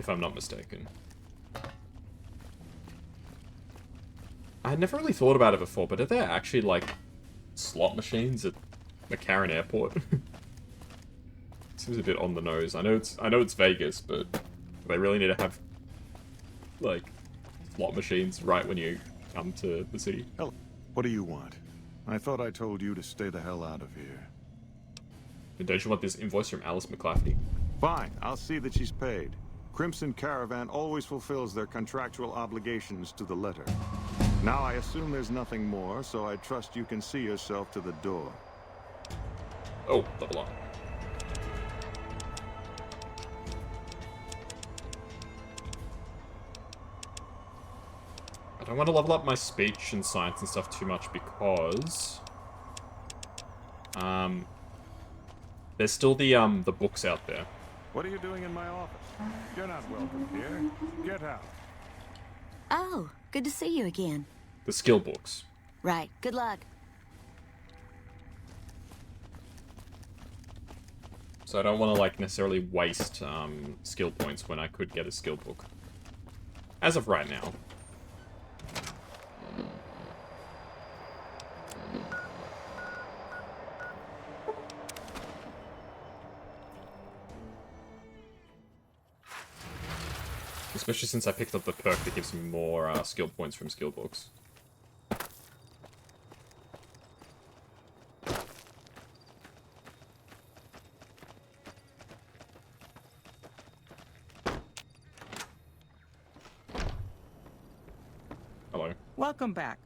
if I'm not mistaken. I had never really thought about it before, but are there actually, like, slot machines at McCarran Airport? Seems a bit on the nose. I know it's Vegas, but do they really need to have, like, slot machines right when you come to the city? Hell, what do you want? I thought I told you to stay the hell out of here. And don't you want this invoice from Alice McClafferty? Fine, I'll see that she's paid. Crimson Caravan always fulfills their contractual obligations to the letter. Now I assume there's nothing more, so I trust you can see yourself to the door. Oh, level up. I don't want to level up my speech and science and stuff too much because there's still the books out there. What are you doing in my office? You're not welcome here. Get out. Oh, good to see you again. The skill books. Right, good luck. So I don't want to, like, necessarily waste skill points when I could get a skill book. As of right now. Especially since I picked up the perk that gives me more skill points from skill books. Hello. Welcome back.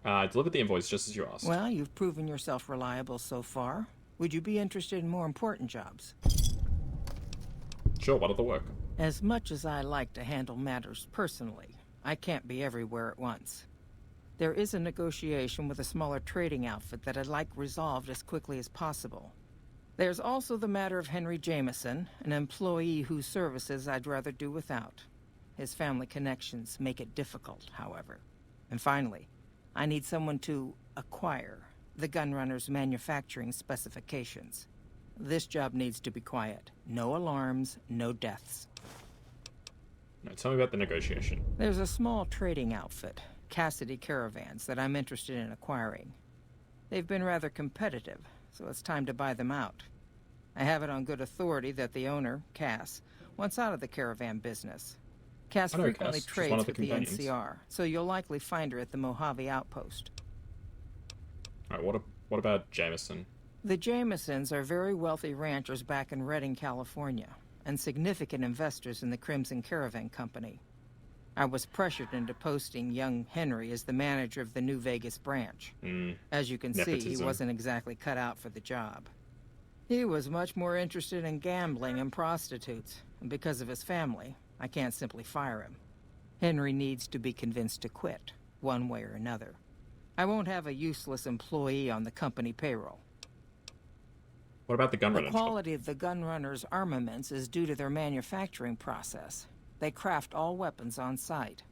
I delivered the invoice just as you asked. Well, you've proven yourself reliable so far. Would you be interested in more important jobs? Sure, what other work? As much as I like to handle matters personally, I can't be everywhere at once. There is a negotiation with a smaller trading outfit that I'd like resolved as quickly as possible. There's also the matter of Henry Jameson, an employee whose services I'd rather do without. His family connections make it difficult, however. And finally, I need someone to acquire the Gunrunner's manufacturing specifications. This job needs to be quiet. No alarms, no deaths. Now, tell me about the negotiation. There's a small trading outfit, Cassidy Caravans, that I'm interested in acquiring. They've been rather competitive, so it's time to buy them out. I have it on good authority that the owner, Cass, wants out of the caravan business. Cass frequently Cass. She's one trades of the with the companions. NCR, so you'll likely find her at the Mojave outpost. Alright, what about Jameson? The Jamesons are very wealthy ranchers back in Redding, California, and significant investors in the Crimson Caravan Company. I was pressured into posting young Henry as the manager of the New Vegas branch. As you can see, he Nepotism. wasn't exactly cut out for the job. He was much more interested in gambling and prostitutes, and because of his family, I can't simply fire him. Henry needs to be convinced to quit, one way or another. I won't have a useless employee on the company payroll. What about the gunrunner The quality of the Gunrunner's armaments is due to their manufacturing process. They craft all weapons on site.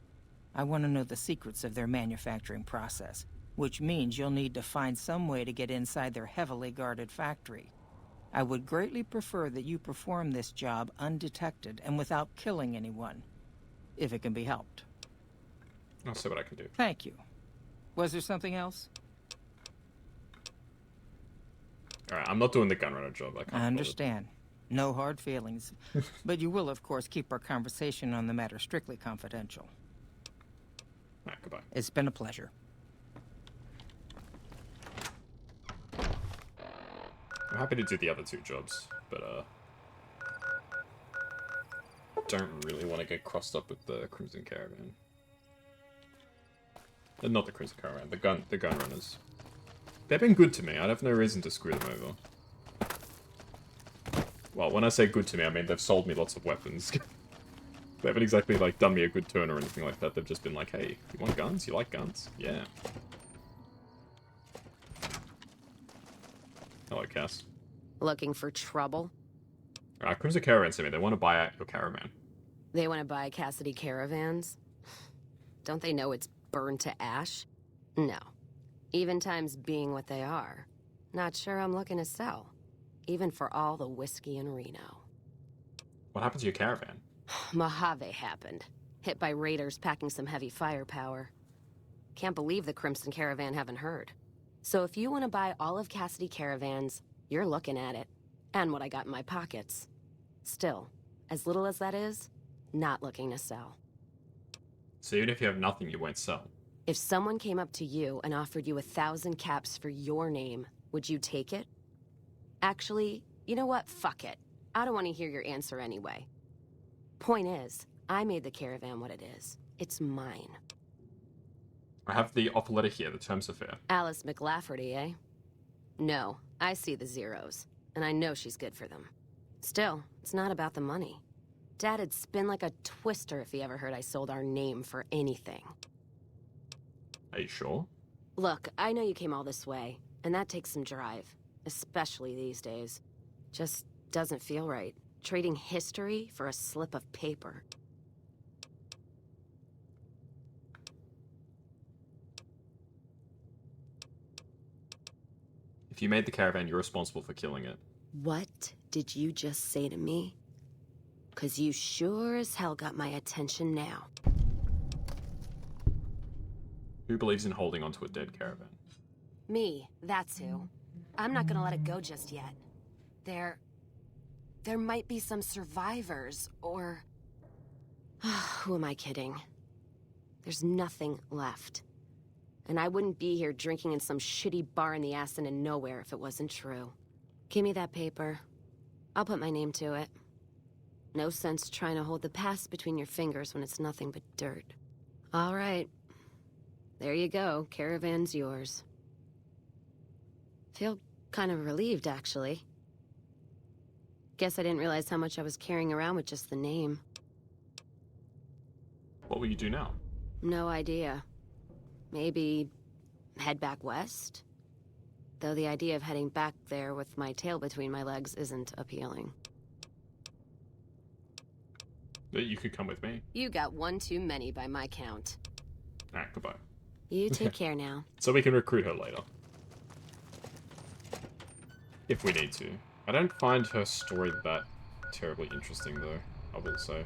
I want to know the secrets of their manufacturing process, which means you'll need to find some way to get inside their heavily guarded factory. I would greatly prefer that you perform this job undetected and without killing anyone, if it can be helped. I'll see what I can do. Thank you. Was there something else? Alright, I'm not doing the gunrunner job. I can't I understand. No hard feelings. But you will, of course, keep our conversation on the matter strictly confidential. Alright, goodbye. It's been a pleasure. I'm happy to do the other two jobs, but don't really want to get crossed up with the Crimson Caravan. Not the Crimson Caravan, the gunrunners. They've been good to me. I'd have no reason to screw them over. Well, when I say good to me, I mean they've sold me lots of weapons. They haven't exactly, like, done me a good turn or anything like that. They've just been like, hey, you want guns? You like guns? Yeah. Hello, Cass. Looking for trouble? Crimson Caravan sent me. They want to buy out your caravan. They want to buy Cassidy Caravans? Don't they know it's burned to ash? No. Even times being what they are. Not sure I'm looking to sell. Even for all the whiskey in Reno. What happened to your caravan? Mojave happened. Hit by raiders packing some heavy firepower. Can't believe the Crimson Caravan haven't heard. So if you want to buy all of Cassidy Caravans, you're looking at it. And what I got in my pockets. Still, as little as that is, not looking to sell. So even if you have nothing, you won't sell. If someone came up to you and offered you 1,000 caps for your name, would you take it? Actually, you know what? Fuck it. I don't want to hear your answer anyway. Point is, I made the caravan what it is. It's mine. I have the offer letter here, the terms are fair. Alice McLafferty, eh? No, I see the zeros, and I know she's good for them. Still, it's not about the money. Dad'd spin like a twister if he ever heard I sold our name for anything. Are you sure? Look, I know you came all this way, and that takes some drive. Especially these days. Just doesn't feel right. Trading history for a slip of paper. If you made the caravan, you're responsible for killing it. What did you just say to me? 'Cause you sure as hell got my attention now. Who believes in holding onto a dead caravan? Me, that's who. I'm not gonna let it go just yet. There might be some survivors, or... Who am I kidding? There's nothing left. And I wouldn't be here drinking in some shitty bar in the ass and in nowhere if it wasn't true. Give me that paper. I'll put my name to it. No sense trying to hold the past between your fingers when it's nothing but dirt. All right. There you go. Caravan's yours. Feel kind of relieved, actually. Guess I didn't realize how much I was carrying around with just the name. What will you do now? No idea. Maybe head back west? Though the idea of heading back there with my tail between my legs isn't appealing. You could come with me. You got one too many by my count. Ah, goodbye. You take care now. So we can recruit her later. If we need to. I don't find her story that terribly interesting, though, I will say.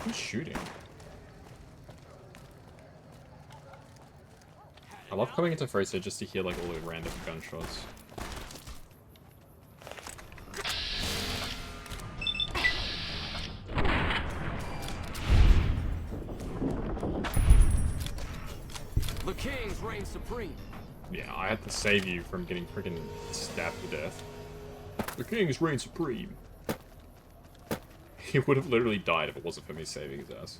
Who's shooting? I love coming into Fraser just to hear like all the random gunshots. The Kings reign supreme. Yeah, I had to save you from getting freaking stabbed to death. The Kings reign supreme. He would have literally died if it wasn't for me saving his ass.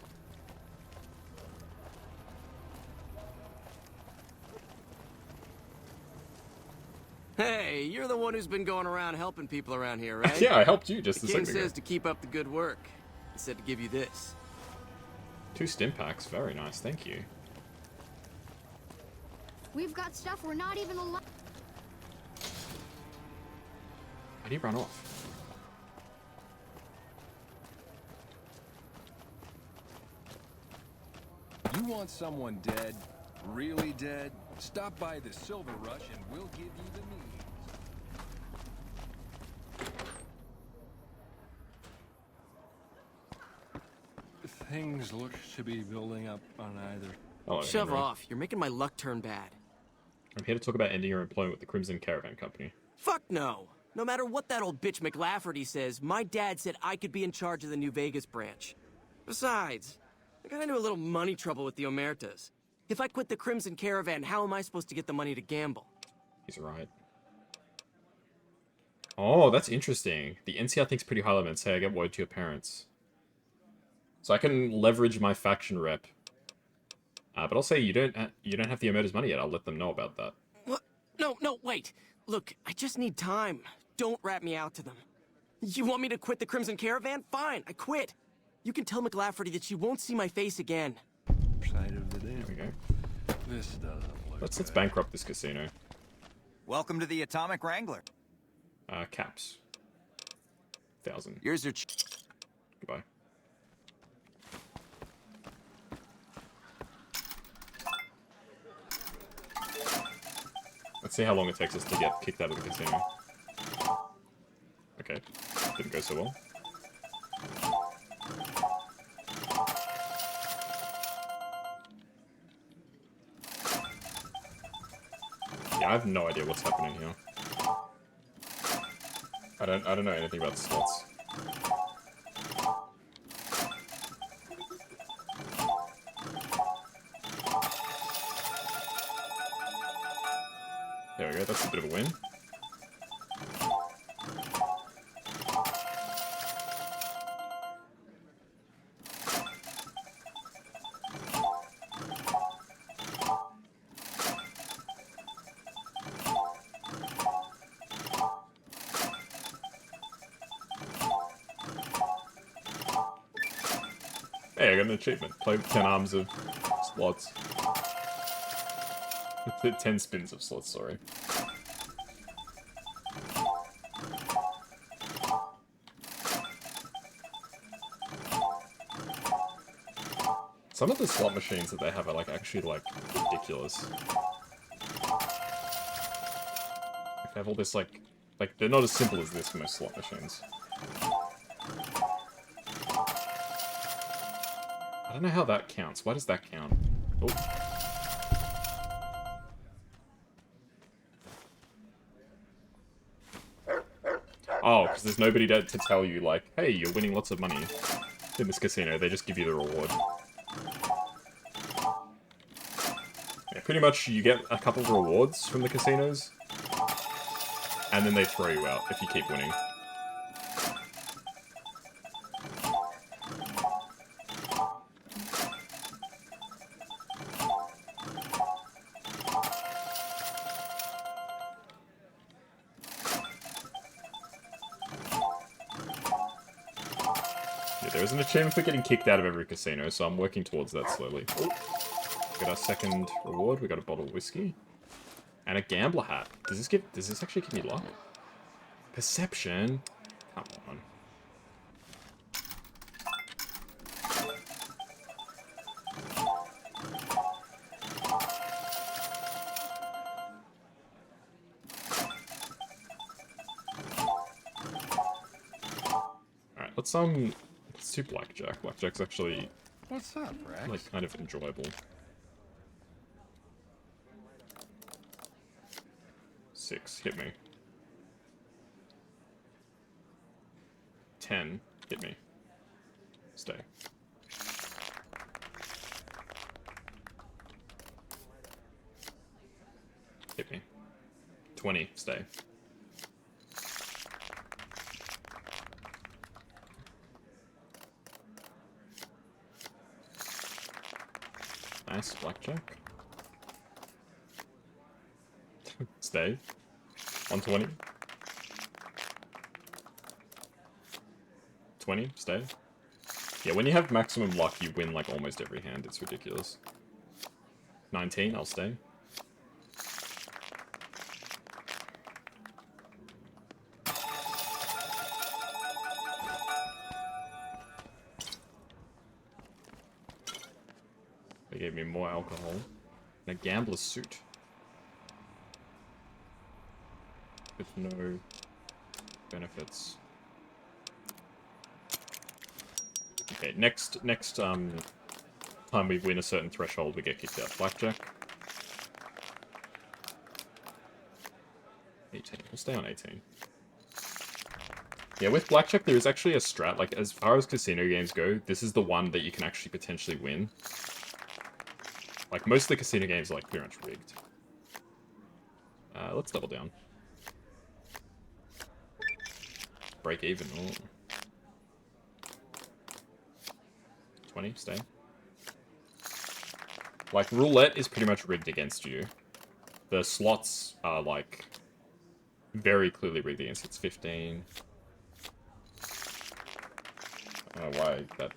Hey, you're the one who's been going around helping people around here, right? Yeah, I helped you just a The king second ago. says to keep up the good work. He said to give you this. 2 stim packs, very nice, thank you. We've got stuff we're not even allowed. How do you run off? You want someone dead? Really dead? Stop by the Silver Rush and we'll give you the needs. Things look to be building up on either. Hello, Shove Henry. off. You're making my luck turn bad. I'm here to talk about ending your employment with the Crimson Caravan Company. Fuck no. No matter what that old bitch McLafferty says, my dad said I could be in charge of the New Vegas branch. Besides, I got into a little money trouble with the Omertas. If I quit the Crimson Caravan, how am I supposed to get the money to gamble? He's right. Oh, that's interesting. The NCR thinks pretty highly of me and say I get word to your parents. So I can leverage my faction rep. But I'll say you don't have the Omerta's money yet. I'll let them know about that. What? No, wait. Look, I just need time. Don't rat me out to them. You want me to quit the Crimson Caravan? Fine, I quit. You can tell McLafferty that she won't see my face again. Side of the day. There we go. This doesn't look Let's right. bankrupt this casino. Welcome to the Atomic Wrangler. Caps. 1,000. Yours are Goodbye. Let's see how long it takes us to get kicked out of the casino. Okay, didn't go so well. Yeah, I have no idea what's happening here. I don't know anything about slots. There we go, that's a bit of a win. Hey, I got an achievement. Play with 10 arms of slots. 10 spins of slots, sorry. Some of the slot machines that they have are like actually like ridiculous. They have all this like they're not as simple as this for most slot machines. I don't know how that counts. Why does that count? Oh. Oh, because there's nobody to tell you, like, hey, you're winning lots of money in this casino. They just give you the reward. Yeah, pretty much you get a couple of rewards from the casinos, and then they throw you out if you keep winning. There's an achievement for getting kicked out of every casino, so I'm working towards that slowly. Oh, got our second reward. We got a bottle of whiskey and a gambler hat. Does this actually give me luck? Perception. Come on. All right, let's do blackjack. Blackjack's actually, What's up, Rex? like, kind of enjoyable. 6, hit me. 10, hit me. Stay. Hit me. 20, stay. Nice, blackjack. Stay. 120. 20, stay. Yeah, when you have maximum luck, you win like almost every hand. It's ridiculous. 19, I'll stay. They gave me more alcohol. And a gambler's suit. With no benefits. Okay, next time we win a certain threshold, we get kicked out. Blackjack. 18. We'll stay on 18. Yeah, with blackjack, there is actually a strat. Like, as far as casino games go, this is the one that you can actually potentially win. Like, most of the casino games are, like, pretty much rigged. Let's double down. Break even. Oh. 20, stay. Like, roulette is pretty much rigged against you. The slots are, like, very clearly rigged against. It's 15. I don't know why that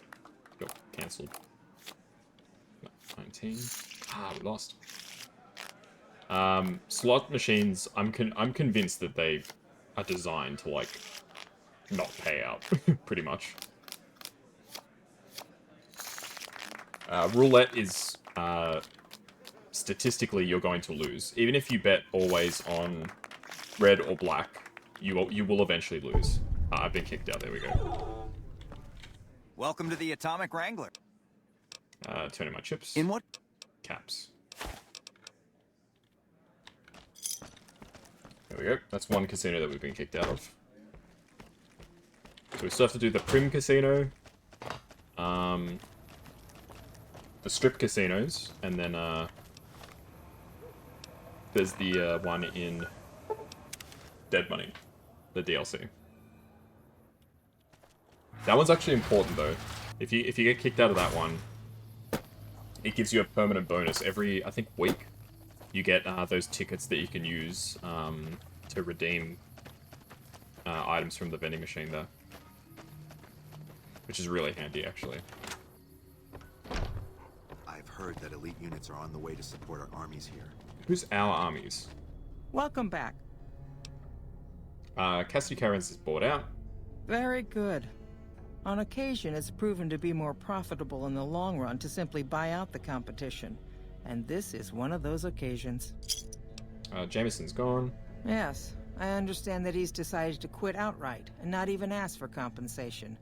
got cancelled. 19. Ah, we lost. Slot machines, I'm convinced that they are designed to, like, not pay out, pretty much. Roulette is, statistically you're going to lose. Even if you bet always on red or black, you will eventually lose. I've been kicked out. There we go. Welcome to the Atomic Wrangler. Turning my chips. In what? Caps. There we go. That's one casino that we've been kicked out of. So we still have to do the Prim Casino, the Strip Casinos, and then there's the one in Dead Money, the DLC. That one's actually important though. If you get kicked out of that one, it gives you a permanent bonus every, I think, week. You get those tickets that you can use to redeem items from the vending machine there. Which is really handy, actually. I've heard that elite units are on the way to support our armies here. Who's our armies? Welcome back. Cassidy Cairns is bought out. Very good. On occasion, it's proven to be more profitable in the long run to simply buy out the competition. And this is one of those occasions. Jameson's gone. Yes, I understand that he's decided to quit outright and not even ask for compensation.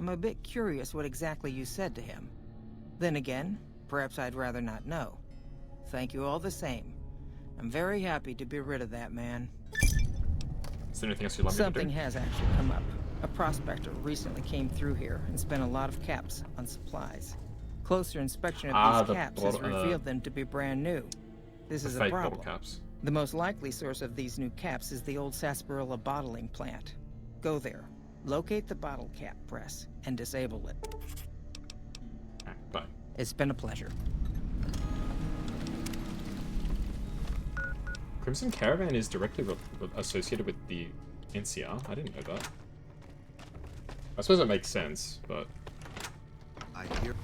I'm a bit curious what exactly you said to him. Then again, perhaps I'd rather not know. Thank you all the same. I'm very happy to be rid of that man. Is there anything else you'd like me to do? Something has actually come up. A prospector recently came through here and spent a lot of caps on supplies. Closer inspection of these caps has revealed them to be brand new. This is a problem. Caps. The most likely source of these new caps is the old sarsaparilla bottling plant. Go there, locate the bottle cap press, and disable it. Bye. It's been a pleasure. Crimson Caravan is directly associated with the NCR? I didn't know that. I suppose it makes sense, but... I hear...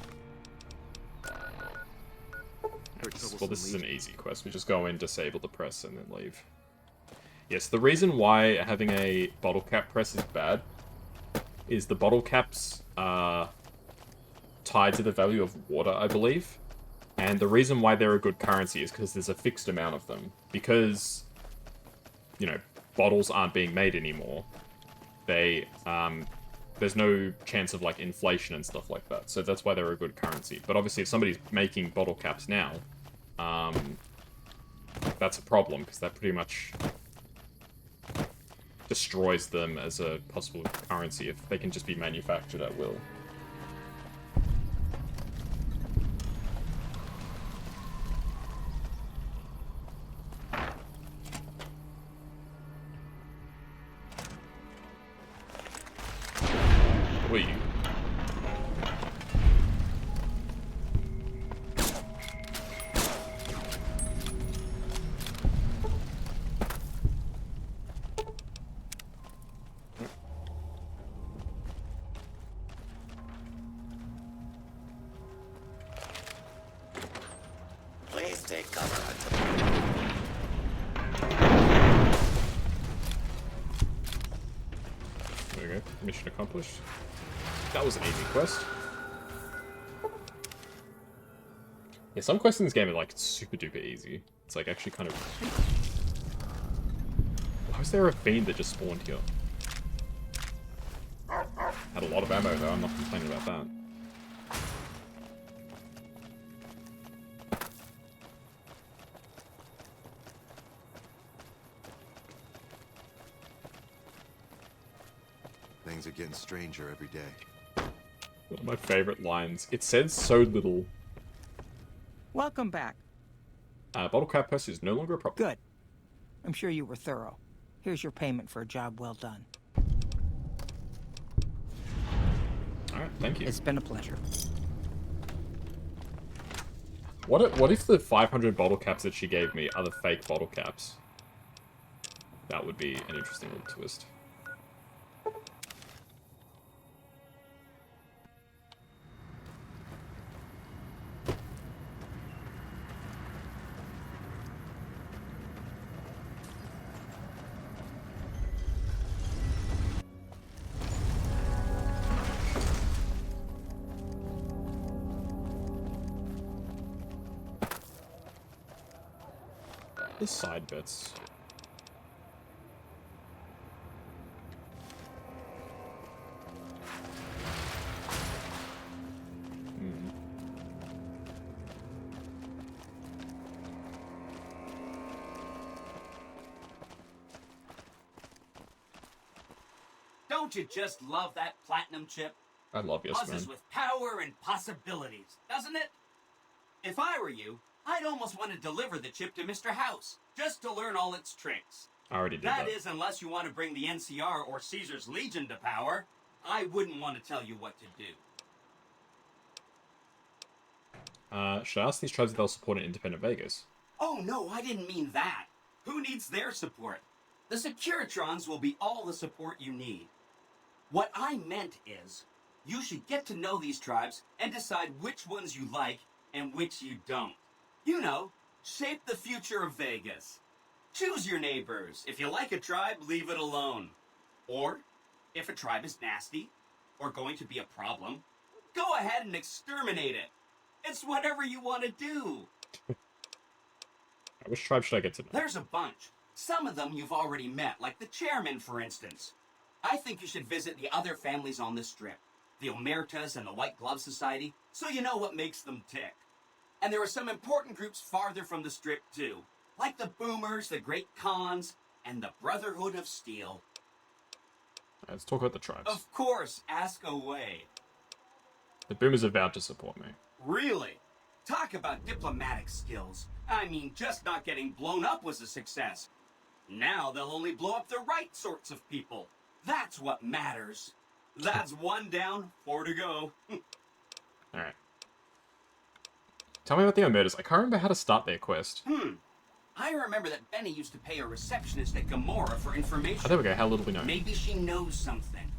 Well, this is an easy quest. We just go in, disable the press, and then leave. Yes, the reason why having a bottle cap press is bad is the bottle caps are tied to the value of water, I believe. And the reason why they're a good currency is because there's a fixed amount of them. Because, you know, bottles aren't being made anymore. They, there's no chance of, like, inflation and stuff like that. So that's why they're a good currency. But obviously, if somebody's making bottle caps now, that's a problem, because that pretty much destroys them as a possible currency if they can just be manufactured at will. Who are you? Please take cover. There we go. Mission accomplished. That was an easy quest. Yeah, some quests in this game are like super duper easy. It's like actually kind of... Why was there a fiend that just spawned here? Had a lot of ammo though, I'm not complaining about that. Things are getting stranger every day. One of my favorite lines. It says so little. Welcome back. Bottle cap press is no longer a problem. Good. I'm sure you were thorough. Here's your payment for a job well done. Alright, thank you. It's been a pleasure. What if the 500 bottle caps that she gave me are the fake bottle caps? That would be an interesting little twist. The side bits. Don't you just love that platinum chip? I love yes, man. Buzzes with power and possibilities, doesn't it? If I were you, I'd almost want to deliver the chip to Mr. House, just to learn all its tricks. I already did that. That is, unless you want to bring the NCR or Caesar's Legion to power. I wouldn't want to tell you what to do. Should I ask these tribes if they'll support an independent Vegas? Oh no, I didn't mean that. Who needs their support? The Securitrons will be all the support you need. What I meant is, you should get to know these tribes and decide which ones you like and which you don't. You know, shape the future of Vegas. Choose your neighbors. If you like a tribe, leave it alone. Or, if a tribe is nasty, or going to be a problem, go ahead and exterminate it. It's whatever you want to do. Which tribe should I get to know? There's a bunch. Some of them you've already met, like the chairman, for instance. I think you should visit the other families on the strip, the Omertas and the White Glove Society, so you know what makes them tick. And there are some important groups farther from the strip, too, like the Boomers, the Great Khans, and the Brotherhood of Steel. Let's talk about the tribes. Of course, ask away. The Boomers have vowed to support me. Really? Talk about diplomatic skills. I mean, just not getting blown up was a success. Now they'll only blow up the right sorts of people. That's what matters. That's 1 down, 4 to go. Alright. Tell me about the Omertas. I can't remember how to start their quest. I remember that Benny used to pay a receptionist at Gamora for information. Oh, there we go. How little we know. Maybe she knows something.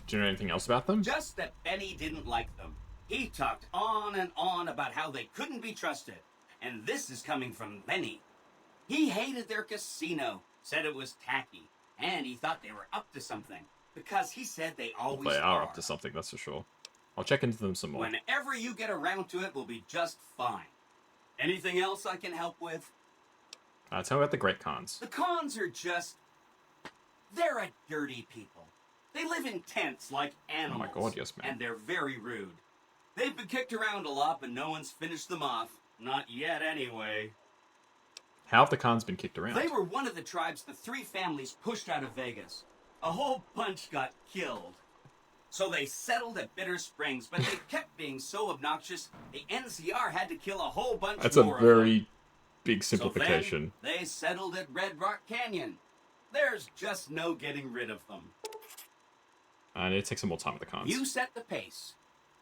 Do you know anything else about them? Just that Benny didn't like them. He talked on and on about how they couldn't be trusted. And this is coming from Benny. He hated their casino, said it was tacky, and he thought they were up to something. Because he said they always They are up to something, that's for sure. I'll check into them some more. Whenever you get around to it, will be just fine. Anything else I can help with? Tell me about the Great Khans. The Khans are just... They're a dirty people. They live in tents like animals. Oh my god, yes, man. And they're very rude. They've been kicked around a lot, but no one's finished them off. Not yet, anyway. How have the Khans been kicked around? They were one of the tribes the 3 families pushed out of Vegas. A whole bunch got killed. So they settled at Bitter Springs, but they kept being so obnoxious, the NCR had to kill a whole bunch That's more a very big simplification. So then, they settled at Red Rock Canyon. There's just no getting rid of them. I need to take some more time with the Khans. You set the pace.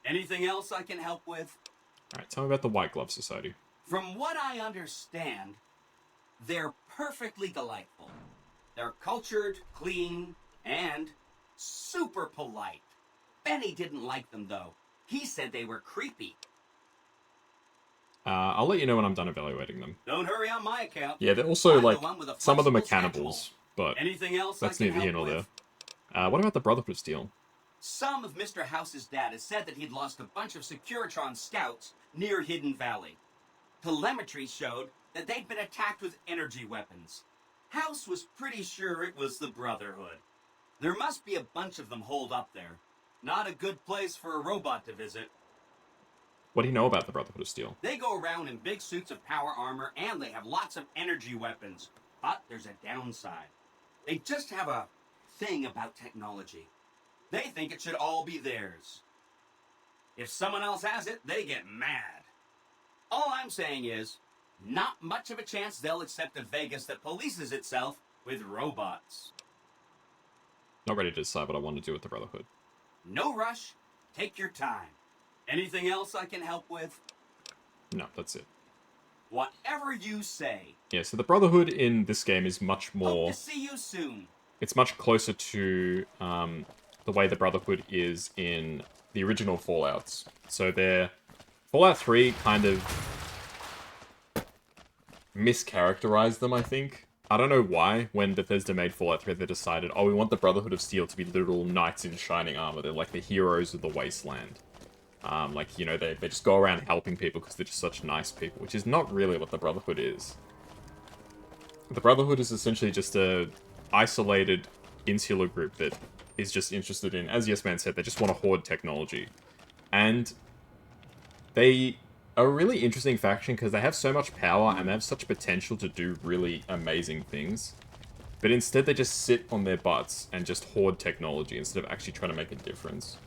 Anything else I can help with? Alright, tell me about the White Glove Society. From what I understand, they're perfectly delightful. They're cultured, clean, and super polite. Benny didn't like them, though. He said they were creepy. I'll let you know when I'm done evaluating them. Don't hurry on my account. Yeah, they're also, I'm the like, one with a some of them are flexible cannibals, but anything else that's I neither can here help nor with? there. What about the Brotherhood of Steel? Some of Mr. House's dad has said that he'd lost a bunch of Securitron scouts near Hidden Valley. Telemetry showed that they'd been attacked with energy weapons. House was pretty sure it was the Brotherhood. There must be a bunch of them holed up there. Not a good place for a robot to visit. What do you know about the Brotherhood of Steel? They go around in big suits of power armor, and they have lots of energy weapons. But there's a downside. They just have a thing about technology. They think it should all be theirs. If someone else has it, they get mad. All I'm saying is, not much of a chance they'll accept a Vegas that polices itself with robots. Not ready to decide what I want to do with the Brotherhood. No rush. Take your time. Anything else I can help with? No, that's it. Whatever you say. Yeah, so the Brotherhood in this game is much more... Hope to see you soon. It's much closer to the way the Brotherhood is in the original Fallouts. So Fallout 3 kind of mischaracterized them, I think. I don't know why, when Bethesda made Fallout 3, they decided, oh, we want the Brotherhood of Steel to be literal knights in shining armor. They're like the heroes of the wasteland. Like, you know, they just go around helping people because they're just such nice people, which is not really what the Brotherhood is. The Brotherhood is essentially just a isolated, insular group that is just interested in, as Yes Man said, they just want to hoard technology. And they are a really interesting faction because they have so much power and they have such potential to do really amazing things. But instead they just sit on their butts and just hoard technology instead of actually trying to make a difference.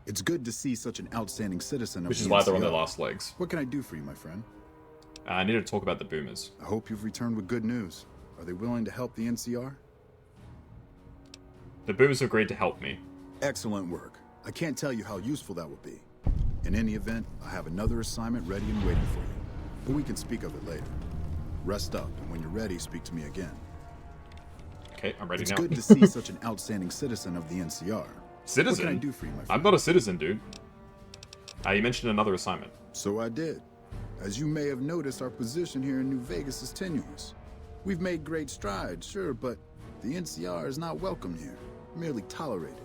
It's good to see such an outstanding citizen of Which the is why they're on their NCR. last legs. What can I do for you, my friend? I need to talk about the boomers. I hope you've returned with good news. Are they willing to help the NCR? The boomers agreed to help me. Excellent work. I can't tell you how useful that will be. In any event, I have another assignment ready and waiting for you. But we can speak of it later. Rest up, and when you're ready, speak to me again. Okay, I'm ready it's now. It's good to see such an outstanding citizen of the NCR. Citizen? What can I do for you, my friend? I'm not a citizen, dude. You mentioned another assignment. So I did. As you may have noticed, our position here in New Vegas is tenuous. We've made great strides, sure, but the NCR is not welcome here, merely tolerated.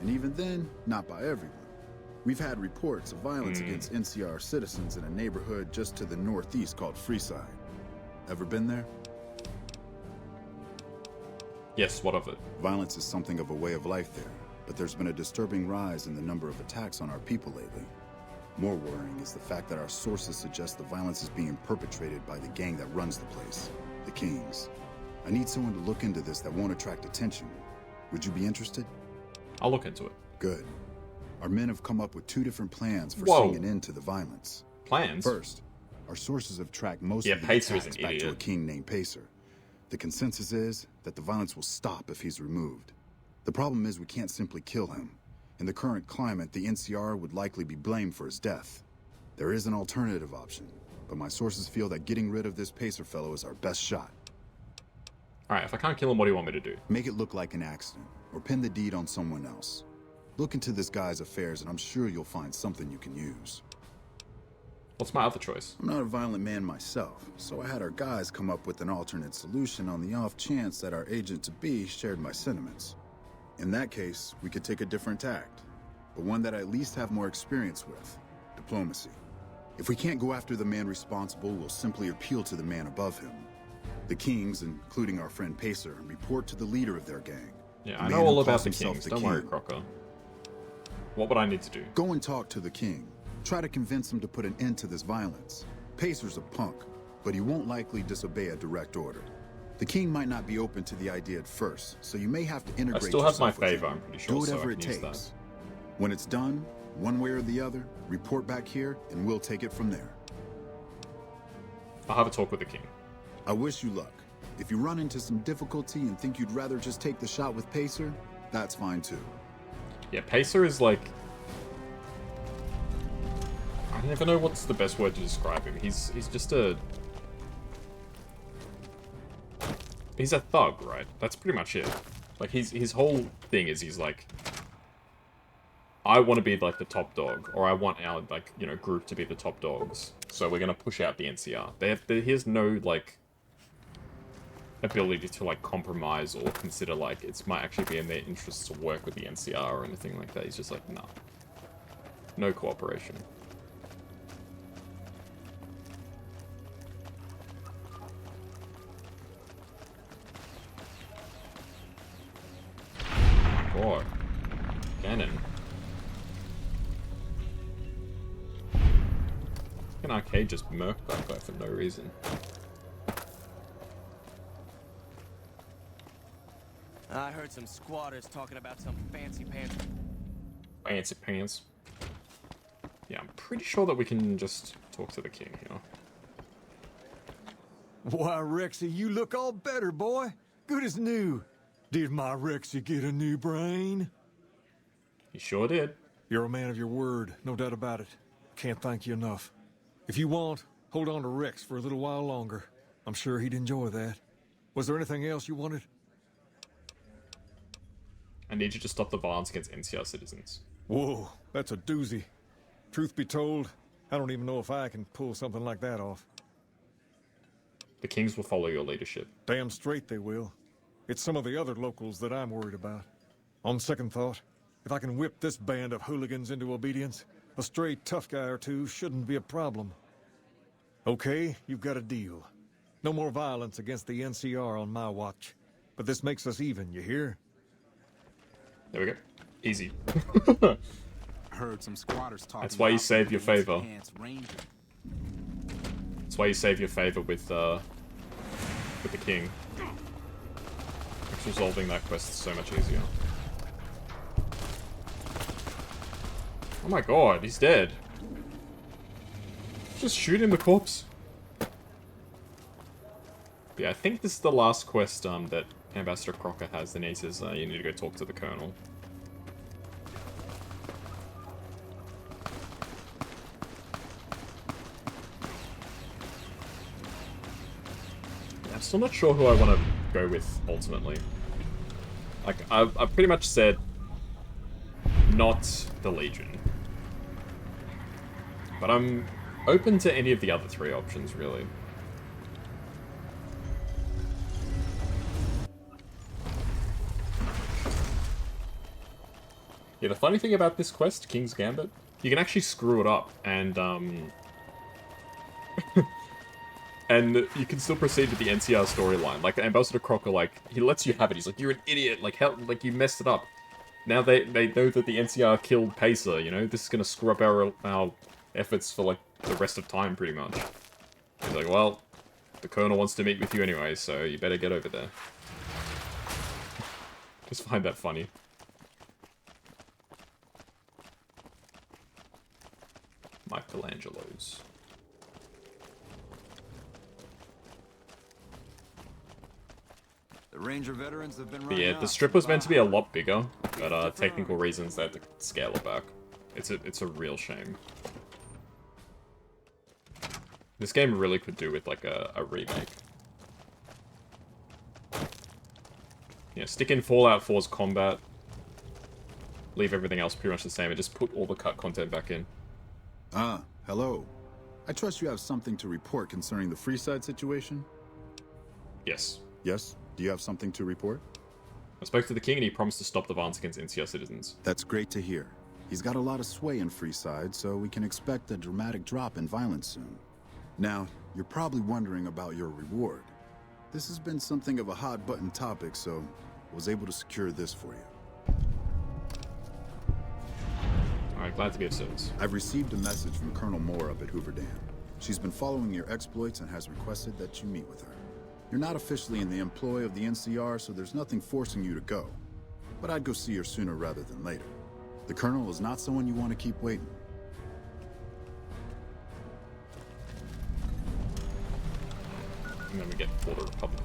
And even then, not by everyone. We've had reports of violence against NCR citizens in a neighborhood just to the northeast called Freeside. Ever been there? Yes, what of it? Violence is something of a way of life there, but there's been a disturbing rise in the number of attacks on our people lately. More worrying is the fact that our sources suggest the violence is being perpetrated by the gang that runs the place, the Kings. I need someone to look into this that won't attract attention. Would you be interested? I'll look into it. Good. Our men have come up with 2 different plans for Whoa. seeing an end to the violence. Plans? First, our sources have tracked most of the Pacer is attacks an back idiot. to a king named Pacer. The consensus is that the violence will stop if he's removed. The problem is we can't simply kill him. In the current climate, the NCR would likely be blamed for his death. There is an alternative option, but my sources feel that getting rid of this Pacer fellow is our best shot. Alright, if I can't kill him, what do you want me to do? Make it look like an accident, or pin the deed on someone else. Look into this guy's affairs, and I'm sure you'll find something you can use. What's my other choice? I'm not a violent man myself, so I had our guys come up with an alternate solution on the off chance that our agent-to-be shared my sentiments. In that case, we could take a different tact, but one that I at least have more experience with: diplomacy. If we can't go after the man responsible, we'll simply appeal to the man above him. The Kings, including our friend Pacer, report to the leader of their gang. Yeah, I know all about the Kings. Don't worry, Crocker. What would I need to do? Go and talk to the King. Try to convince him to put an end to this violence. Pacer's a punk, but he won't likely disobey a direct order. The King might not be open to the idea at first, so you may have to integrate I still have my yourself with favor, him. I'm pretty sure, Do so whatever I it can use takes. that. When it's done, one way or the other, report back here, and we'll take it from there. I'll have a talk with the King. I wish you luck. If you run into some difficulty and think you'd rather just take the shot with Pacer, that's fine too. Yeah, Pacer is like... I never know what's the best word to describe him. He's just a... He's a thug, right? That's pretty much it. Like, his whole thing is he's like... I want to be, like, the top dog. Or I want our, like, you know, group to be the top dogs. So we're going to push out the NCR. He has no, like... ability to, like, compromise or consider, like, it might actually be in their interests to work with the NCR or anything like that. He's just like, nah. No cooperation. Boy. Cannon. An arcade just murked that guy for no reason. I heard some squatters talking about some fancy pants. Fancy pants. Yeah, I'm pretty sure that we can just talk to the King here. Why, Rexy, you look all better, boy. Good as new. Did my Rexy get a new brain? He sure did. You're a man of your word, no doubt about it. Can't thank you enough. If you want, hold on to Rex for a little while longer. I'm sure he'd enjoy that. Was there anything else you wanted? I need you to stop the violence against NCR citizens. Whoa, that's a doozy. Truth be told, I don't even know if I can pull something like that off. The Kings will follow your leadership. Damn straight they will. It's some of the other locals that I'm worried about. On second thought, if I can whip this band of hooligans into obedience, a stray tough guy or two shouldn't be a problem. Okay, you've got a deal. No more violence against the NCR on my watch. But this makes us even, you hear? There we go. Easy. Heard some squatters talking. That's why you save your favor. Ranger. That's why you save your favor with the king. Makes resolving that quest so much easier. Oh my god, he's dead. Just shoot him, the corpse. But yeah, I think this is the last quest that Ambassador Crocker has. Then he says you need to go talk to the Colonel. I'm still not sure who I want to go with, ultimately. Like, I've pretty much said not the Legion. But I'm open to any of the other three options, really. Yeah, the funny thing about this quest, King's Gambit, you can actually screw it up, and and you can still proceed with the NCR storyline. Like, Ambassador Crocker, like, he lets you have it. He's like, you're an idiot. Like, how, like, you messed it up. Now they know that the NCR killed Pacer, you know? This is gonna screw up our efforts for, like, the rest of time, pretty much. He's like, well, the Colonel wants to meet with you anyway, so you better get over there. Just find that funny. Michelangelo's. The Ranger veterans have been But running yeah, the out. strip was meant to be a lot bigger, but technical reasons they had to scale it back. It's a real shame. This game really could do with like a remake. Yeah, stick in Fallout 4's combat, leave everything else pretty much the same, and just put all the cut content back in. Ah, hello. I trust you have something to report concerning the Freeside situation? Yes. Yes? Do you have something to report? I spoke to the king and he promised to stop the violence against NCR citizens. That's great to hear. He's got a lot of sway in Freeside, so we can expect a dramatic drop in violence soon. Now, you're probably wondering about your reward. This has been something of a hot-button topic, so I was able to secure this for you. Alright, glad to be of service. I've received a message from Colonel Moore up at Hoover Dam. She's been following your exploits and has requested that you meet with her. You're not officially in the employ of the NCR, so there's nothing forcing you to go. But I'd go see her sooner rather than later. The Colonel is not someone you want to keep waiting. And then we get For the Republic.